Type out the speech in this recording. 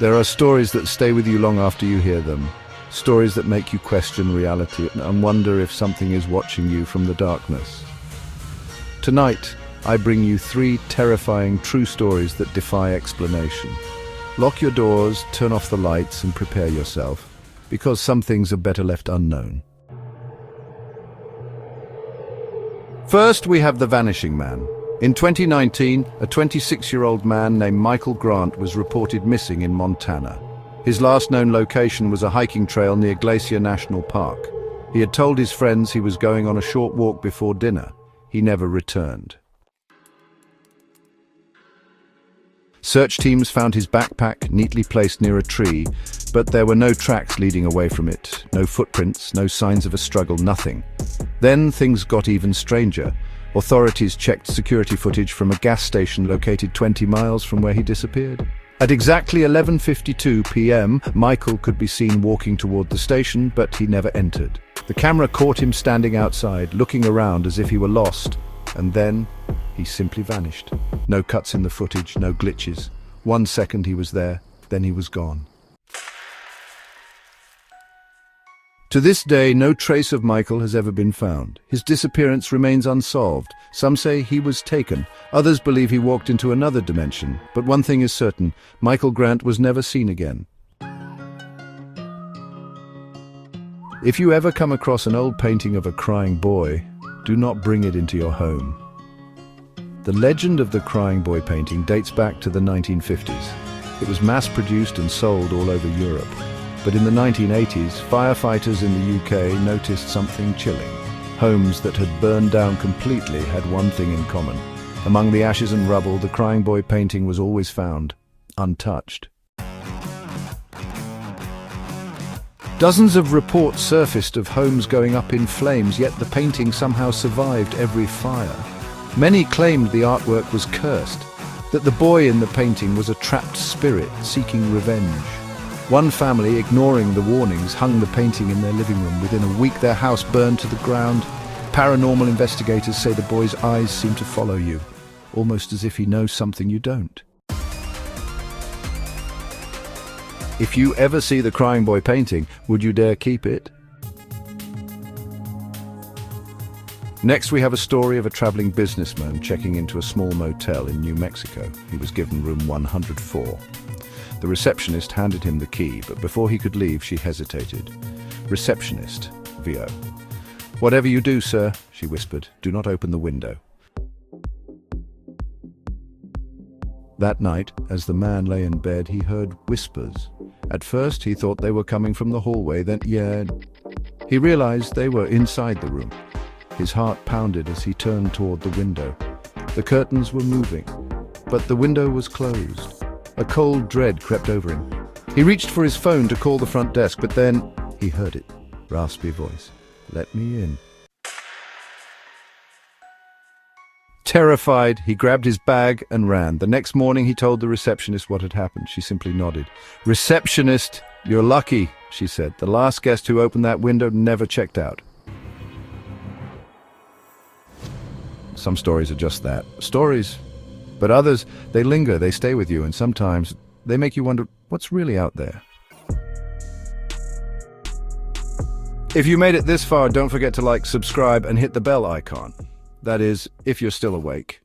There are stories that stay with you long after you hear them. Stories that make you question reality and wonder if something is watching you from the darkness. Tonight, I bring you 3 terrifying true stories that defy explanation. Lock your doors, turn off the lights, and prepare yourself, because some things are better left unknown. First, we have the Vanishing Man. In 2019, a 26-year-old man named Michael Grant was reported missing in Montana. His last known location was a hiking trail near Glacier National Park. He had told his friends he was going on a short walk before dinner. He never returned. Search teams found his backpack neatly placed near a tree, but there were no tracks leading away from it, no footprints, no signs of a struggle, nothing. Then things got even stranger. Authorities checked security footage from a gas station located 20 miles from where he disappeared. At exactly 11:52 p.m., Michael could be seen walking toward the station, but he never entered. The camera caught him standing outside, looking around as if he were lost, and then he simply vanished. No cuts in the footage, no glitches. 1 second he was there, then he was gone. To this day, no trace of Michael has ever been found. His disappearance remains unsolved. Some say he was taken. Others believe he walked into another dimension. But one thing is certain, Michael Grant was never seen again. If you ever come across an old painting of a crying boy, do not bring it into your home. The legend of the crying boy painting dates back to the 1950s. It was mass-produced and sold all over Europe. But in the 1980s, firefighters in the UK noticed something chilling. Homes that had burned down completely had one thing in common. Among the ashes and rubble, the crying boy painting was always found, untouched. Dozens of reports surfaced of homes going up in flames, yet the painting somehow survived every fire. Many claimed the artwork was cursed, that the boy in the painting was a trapped spirit seeking revenge. One family, ignoring the warnings, hung the painting in their living room. Within a week, their house burned to the ground. Paranormal investigators say the boy's eyes seem to follow you, almost as if he knows something you don't. If you ever see the crying boy painting, would you dare keep it? Next, we have a story of a traveling businessman checking into a small motel in New Mexico. He was given room 104. The receptionist handed him the key, but before he could leave, she hesitated. "Receptionist, VO. Whatever you do, sir," she whispered, "do not open the window." That night, as the man lay in bed, he heard whispers. At first, he thought they were coming from the hallway, then, he realized they were inside the room. His heart pounded as he turned toward the window. The curtains were moving, but the window was closed. A cold dread crept over him. He reached for his phone to call the front desk, but then he heard it. Raspy voice. "Let me in." Terrified, he grabbed his bag and ran. The next morning, he told the receptionist what had happened. She simply nodded. "Receptionist, you're lucky," she said. "The last guest who opened that window never checked out." Some stories are just that, stories. But others, they linger, they stay with you, and sometimes they make you wonder what's really out there. If you made it this far, don't forget to like, subscribe, and hit the bell icon. That is, if you're still awake.